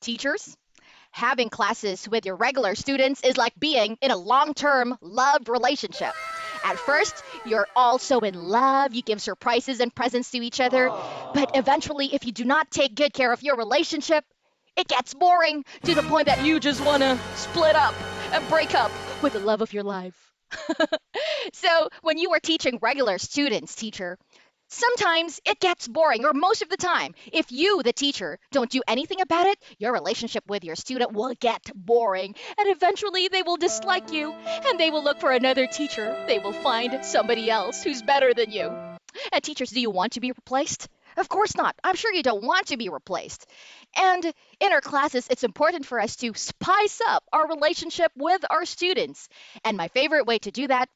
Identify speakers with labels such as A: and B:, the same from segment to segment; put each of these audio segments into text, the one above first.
A: Teachers, having classes with your regular students is like being in a long-term love relationship. At first, you're all so in love, you give surprises and presents to each other, but eventually, if you do not take good care of your relationship, it gets boring to the point that you just want to split up and break up with the love of your life. So, when you are teaching regular students, teacher, sometimes it gets boring, or most of the time, if you, the teacher, don't do anything about it, your relationship with your student will get boring, and eventually they will dislike you, and they will look for another teacher. They will find somebody else who's better than you. And teachers, do you want to be replaced? Of course not. I'm sure you don't want to be replaced. And in our classes, it's important for us to spice up our relationship with our students. And my favorite way to do that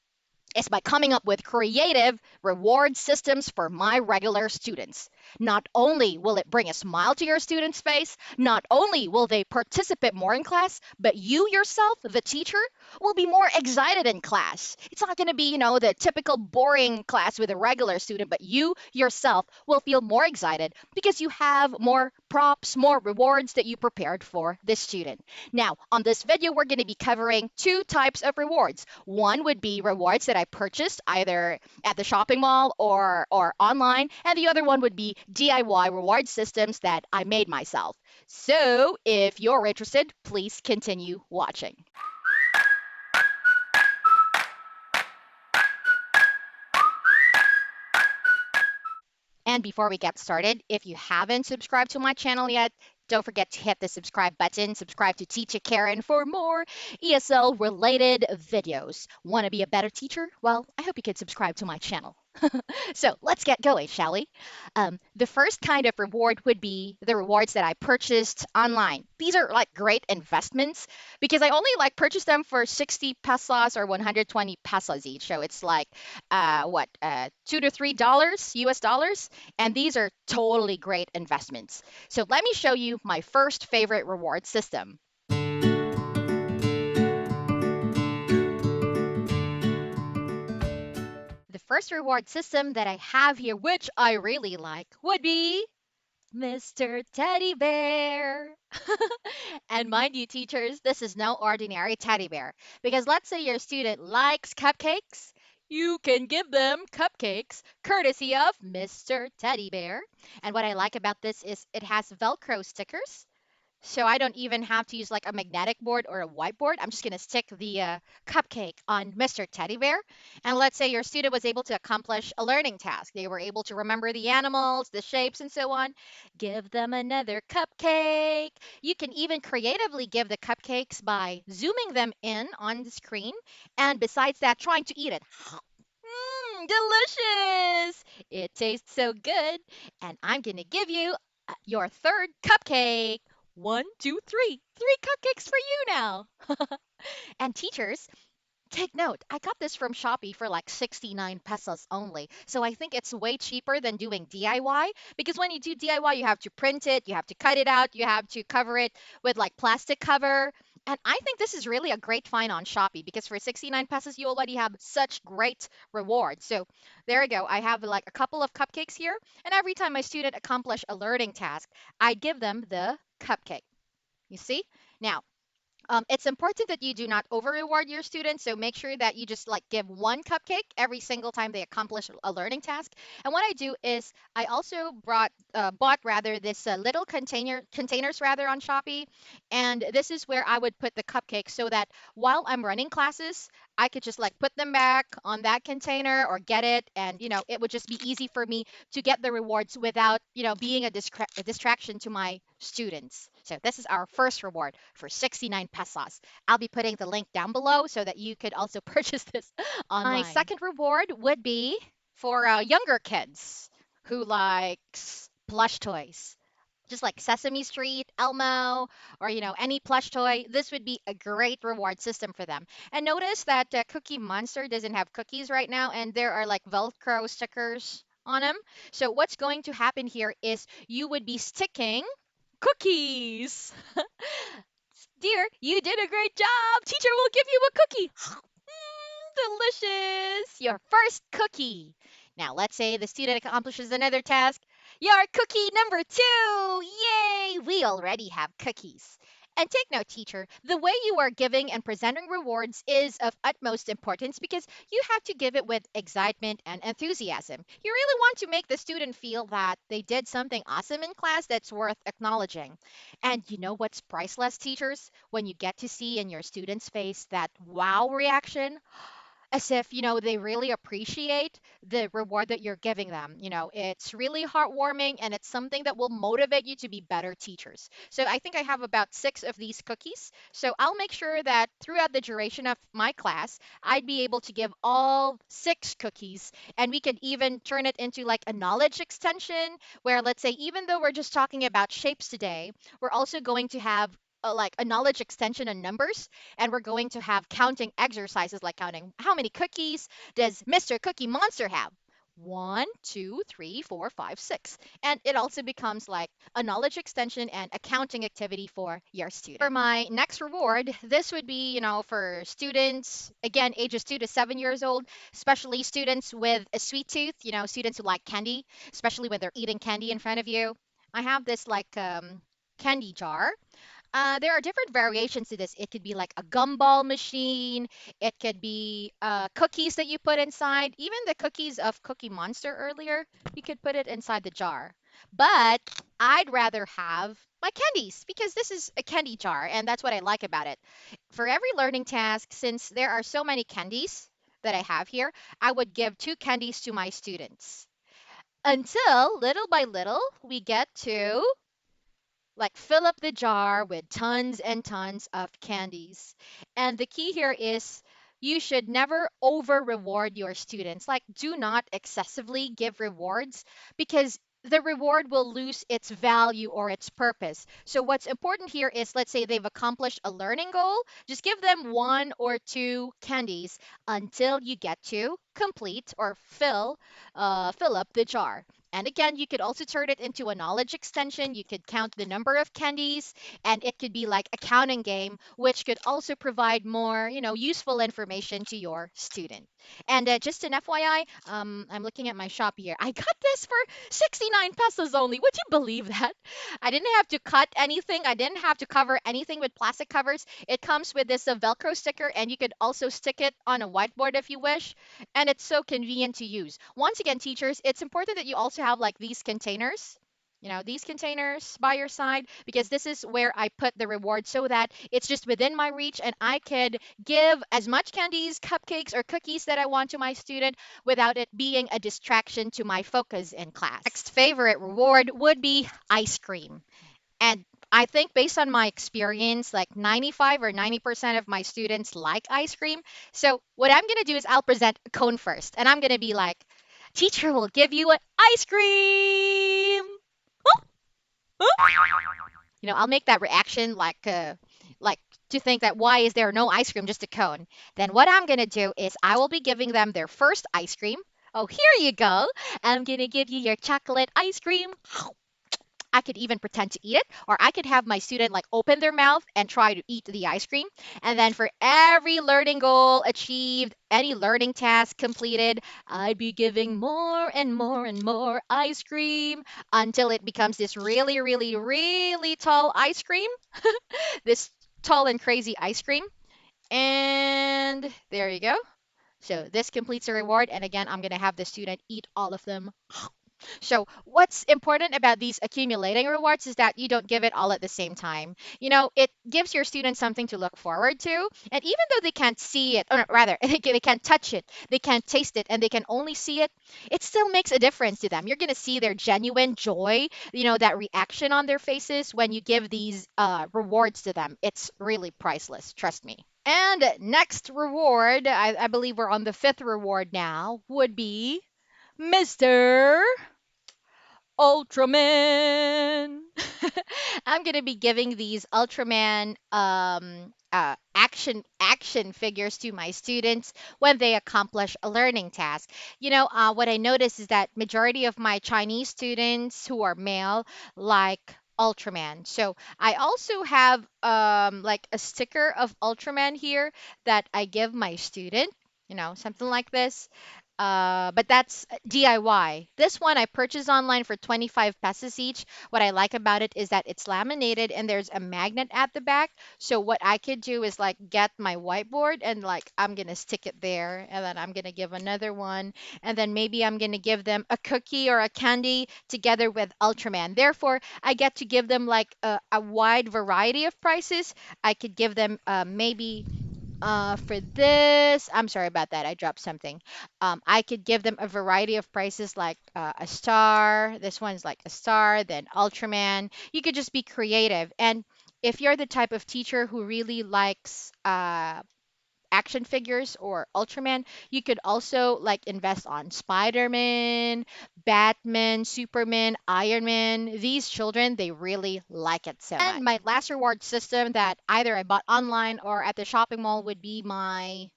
A: is by coming up with creative reward systems for my regular students. Not only will it bring a smile to your students' face, not only will they participate more in class, but you yourself, the teacher, will be more excited in class. It's not going to be, the typical boring class with a regular student, but you yourself will feel more excited because you have more props, more rewards that you prepared for this student. Now, on this video, we're going to be covering two types of rewards. One would be rewards that I purchased either at the shopping mall or online, and the other one would be DIY reward systems that I made myself. So, if you're interested, please continue watching. And before we get started, if you haven't subscribed to my channel yet, don't forget to hit the subscribe button. Subscribe to Teacha Karen for more ESL related videos. Want to be a better teacher? Well, I hope you can subscribe to my channel. So let's get going, shall we? The first kind of reward would be the rewards that I purchased online. These are like great investments because I only purchased them for 60 pesos or 120 pesos each. So it's like $2 to $3 US dollars, and these are totally great investments. So let me show you my first favorite reward system. The first reward system that I have here, which I really like, would be Mr. Teddy Bear. And mind you, teachers, this is no ordinary teddy bear. Because let's say your student likes cupcakes, you can give them cupcakes courtesy of Mr. Teddy Bear. And what I like about this is it has Velcro stickers. So I don't even have to use like a magnetic board or a whiteboard. I'm just going to stick the cupcake on Mr. Teddy Bear. And let's say your student was able to accomplish a learning task. They were able to remember the animals, the shapes, and so on. Give them another cupcake. You can even creatively give the cupcakes by zooming them in on the screen. And besides that, trying to eat it. Delicious! It tastes so good. And I'm going to give you your third cupcake. One, two, three. Three cupcakes for you now. And teachers, take note, I got this from Shopee for like 69 pesos only. So I think it's way cheaper than doing DIY because when you do DIY, you have to print it, you have to cut it out, you have to cover it with like plastic cover. And I think this is really a great find on Shopee because for 69 pesos, you already have such great rewards. So there you go. I have like a couple of cupcakes here. And every time my student accomplish a learning task, I give them the cupcake. You see? Now, it's important that you do not over reward your students, so make sure that you just like give one cupcake every single time they accomplish a learning task. And what I do is I also bought rather this little containers rather on Shopee, and this is where I would put the cupcakes so that while I'm running classes, I could just like put them back on that container or get it, and it would just be easy for me to get the rewards without being a distraction to my students. So this is our first reward for 69 pesos. I'll be putting the link down below so that you could also purchase this online. My second reward would be for younger kids who likes plush toys. Just like Sesame Street, Elmo, or any plush toy, this would be a great reward system for them. And notice that Cookie Monster doesn't have cookies right now, and there are like Velcro stickers on them. So what's going to happen here is you would be sticking cookies. Dear, you did a great job. Teacher will give you a cookie. Delicious. Your first cookie. Now, let's say the student accomplishes another task. Your cookie number two! Yay! We already have cookies. And take note, teacher, the way you are giving and presenting rewards is of utmost importance because you have to give it with excitement and enthusiasm. You really want to make the student feel that they did something awesome in class that's worth acknowledging. And you know what's priceless, teachers? When you get to see in your student's face that wow reaction, as if they really appreciate the reward that you're giving them. It's really heartwarming, and it's something that will motivate you to be better teachers. So I think I have about 6 of these cookies, so I'll make sure that throughout the duration of my class I'd be able to give all 6 cookies, and we could even turn it into like a knowledge extension where, let's say, even though we're just talking about shapes today, we're also going to have like a knowledge extension on numbers, and we're going to have counting exercises like counting how many cookies does Mr. Cookie Monster have? One, two, three, four, five, six. And it also becomes like a knowledge extension and a counting activity for your student. For my next reward, this would be, for students, again, ages 2 to 7 years old, especially students with a sweet tooth, students who like candy, especially when they're eating candy in front of you. I have this like candy jar. There are different variations to this. It could be like a gumball machine. It could be cookies that you put inside. Even the cookies of Cookie Monster earlier, you could put it inside the jar. But I'd rather have my candies because this is a candy jar, and that's what I like about it. For every learning task, since there are so many candies that I have here, I would give 2 candies to my students until little by little we get to like fill up the jar with tons and tons of candies. And the key here is you should never over reward your students. Like, do not excessively give rewards because the reward will lose its value or its purpose. So, what's important here is, let's say they've accomplished a learning goal, just give them 1 or 2 candies until you get to complete or fill up the jar. And again, you could also turn it into a knowledge extension. You could count the number of candies, and it could be like a counting game, which could also provide more, useful information to your student. And just an FYI, I'm looking at my shop here. I got this for 69 pesos only. Would you believe that? I didn't have to cut anything. I didn't have to cover anything with plastic covers. It comes with this Velcro sticker, and you could also stick it on a whiteboard if you wish, and it's so convenient to use. Once again, teachers, it's important that you also have like these containers. These containers by your side because this is where I put the reward so that it's just within my reach and I could give as much candies, cupcakes, or cookies that I want to my student without it being a distraction to my focus in class. Next favorite reward would be ice cream. And I think based on my experience, like 95 or 90% of my students like ice cream. So what I'm going to do is I'll present a cone first. And I'm going to be like, teacher will give you an ice cream. Huh? Huh? I'll make that reaction like to think that why is there no ice cream, just a cone? Then what I'm going to do is I will be giving them their first ice cream. Oh, here you go. I'm going to give you your chocolate ice cream. I could even pretend to eat it, or I could have my student like open their mouth and try to eat the ice cream. And then for every learning goal achieved, any learning task completed, I'd be giving more and more and more ice cream until it becomes this really, really, really tall ice cream, this tall and crazy ice cream. And there you go. So this completes the reward. And again, I'm going to have the student eat all of them. So, what's important about these accumulating rewards is that you don't give it all at the same time. It gives your students something to look forward to. And even though they can't see it, or rather, they can't touch it, they can't taste it, and they can only see it, it still makes a difference to them. You're going to see their genuine joy, that reaction on their faces when you give these rewards to them. It's really priceless, trust me. And next reward, I believe we're on the fifth reward now, would be Mr. Ultraman. I'm gonna be giving these Ultraman action figures to my students when they accomplish a learning task. What I notice is that majority of my Chinese students who are male like Ultraman. So I also have like a sticker of Ultraman here that I give my student. Something like this. But that's DIY. This one I purchased online for 25 pesos each. What I like about it is that it's laminated and there's a magnet at the back. So what I could do is like get my whiteboard and like I'm gonna stick it there, and then I'm gonna give another one, and then maybe I'm gonna give them a cookie or a candy together with Ultraman. Therefore, I get to give them like a wide variety of prices. I could give them maybe for this, I'm sorry about that. I dropped something. I could give them a variety of prices like a star. This one's like a star, then Ultraman. You could just be creative. And if you're the type of teacher who really likes action figures or Ultraman, you could also like invest on Spider-Man, Batman, Superman, Iron Man. These children, they really like it so much. And my last reward system that either I bought online or at the shopping mall would be my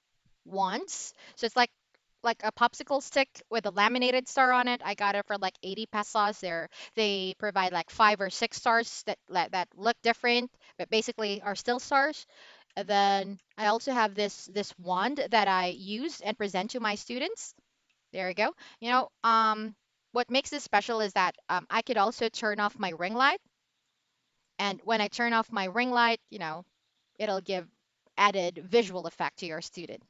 A: wands. So it's like a popsicle stick with a laminated star on it. I got it for like 80 pesos. They provide like 5 or 6 stars that look different, but basically are still stars. And then I also have this wand that I use and present to my students. There we go. What makes this special is that I could also turn off my ring light, and when I turn off my ring light, it'll give added visual effect to your student.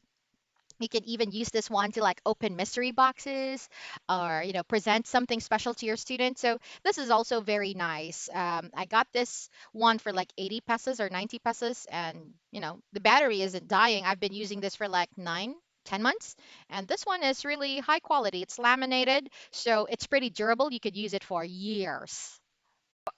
A: You can even use this one to like open mystery boxes or present something special to your students. So this is also very nice. I got this one for like 80 pesos or 90 pesos, and the battery isn't dying. I've been using this for like 9, 10 months, and this one is really high quality. It's laminated, so it's pretty durable. You could use it for years.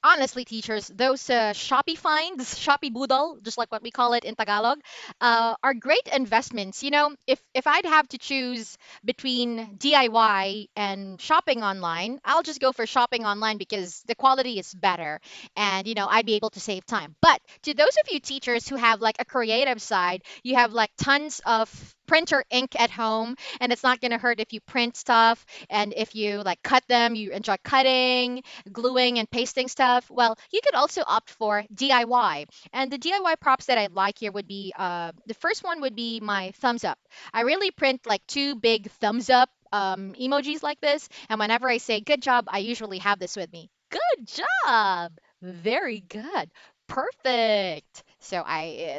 A: Honestly, teachers, those Shopee finds, Shopee Budol, just like what we call it in Tagalog, are great investments. If I'd have to choose between DIY and shopping online, I'll just go for shopping online because the quality is better, and I'd be able to save time. But to those of you teachers who have like a creative side, you have like tons of printer ink at home, and it's not going to hurt if you print stuff, and if you like cut them, you enjoy cutting, gluing and pasting stuff, well, you could also opt for DIY. And the DIY props that I like here would be the first one would be my thumbs up. I really print like two big thumbs up emojis like this. And whenever I say good job, I usually have this with me. Good job. Very good. Perfect. So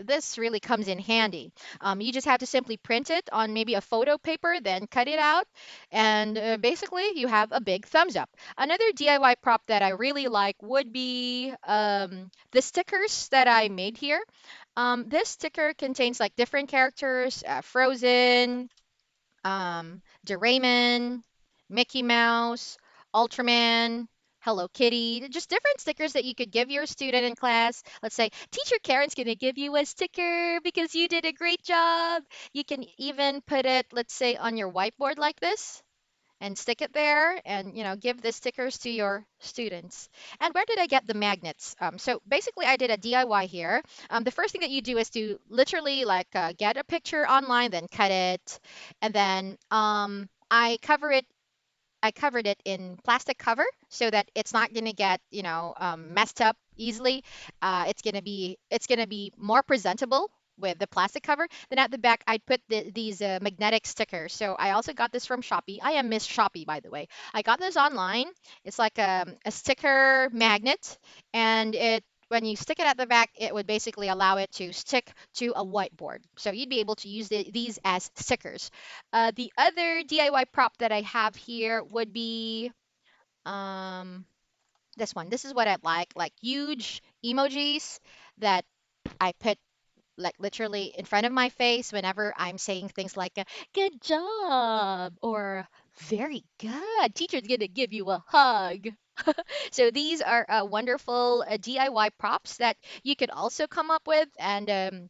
A: this really comes in handy. You just have to simply print it on maybe a photo paper, then cut it out, and basically you have a big thumbs up. Another DIY prop that I really like would be the stickers that I made here. This sticker contains like different characters, Frozen, Doraemon, Mickey Mouse, Ultraman, Hello Kitty, just different stickers that you could give your student in class. Let's say, Teacher Karen's going to give you a sticker because you did a great job. You can even put it, let's say, on your whiteboard like this and stick it there, and give the stickers to your students. And where did I get the magnets? So basically I did a DIY here. The first thing that you do is to literally like get a picture online, then cut it, and then I covered it in plastic cover so that it's not going to get, messed up easily. It's gonna be more presentable with the plastic cover. Then at the back, I'd put these magnetic stickers. So I also got this from Shopee. I am Miss Shopee, by the way. I got this online. It's like a sticker magnet, and when you stick it at the back, it would basically allow it to stick to a whiteboard. So you'd be able to use these as stickers. The other DIY prop that I have here would be um, this one. This is what I like huge emojis that I put like literally in front of my face whenever I'm saying things like "good job" or "very good." Teacher's gonna give you a hug. So these are wonderful DIY props that you could also come up with, and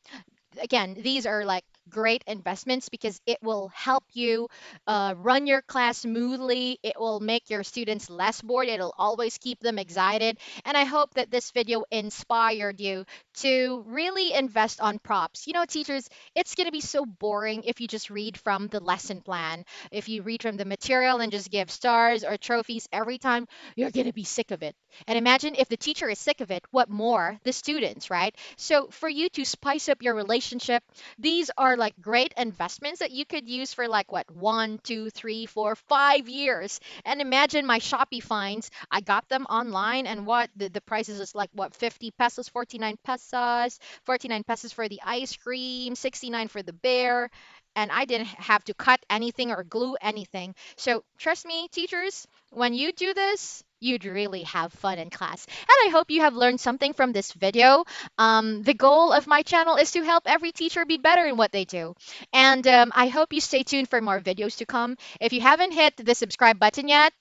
A: again, these are like great investments because it will help you run your class smoothly. It will make your students less bored. It'll always keep them excited. And I hope that this video inspired you to really invest on props. Teachers, it's going to be so boring if you just read from the lesson plan. If you read from the material and just give stars or trophies every time, you're going to be sick of it. And imagine if the teacher is sick of it, what more? The students, right? So for you to spice up your relationship, these are are like great investments that you could use for like what 1, 2, 3, 4, 5 years. And imagine my Shopee finds. I got them online, and what the prices is like what 50 pesos, 49 pesos, 49 pesos for the ice cream, 69 for the bear. And I didn't have to cut anything or glue anything. So trust me, teachers, when you do this, you'd really have fun in class. And I hope you have learned something from this video. The goal of my channel is to help every teacher be better in what they do. And I hope you stay tuned for more videos to come. If you haven't hit the subscribe button yet,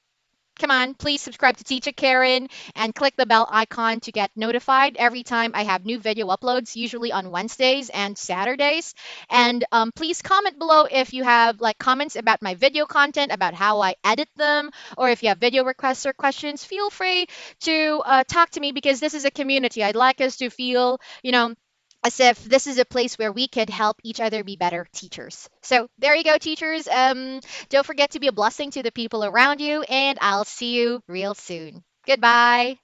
A: come on, please subscribe to Teacha Karen and click the bell icon to get notified every time I have new video uploads, usually on Wednesdays and Saturdays. And please comment below if you have like comments about my video content, about how I edit them, or if you have video requests or questions. Feel free to talk to me because this is a community. I'd like us to feel, as if this is a place where we could help each other be better teachers. So there you go, teachers. Don't forget to be a blessing to the people around you, and I'll see you real soon. Goodbye.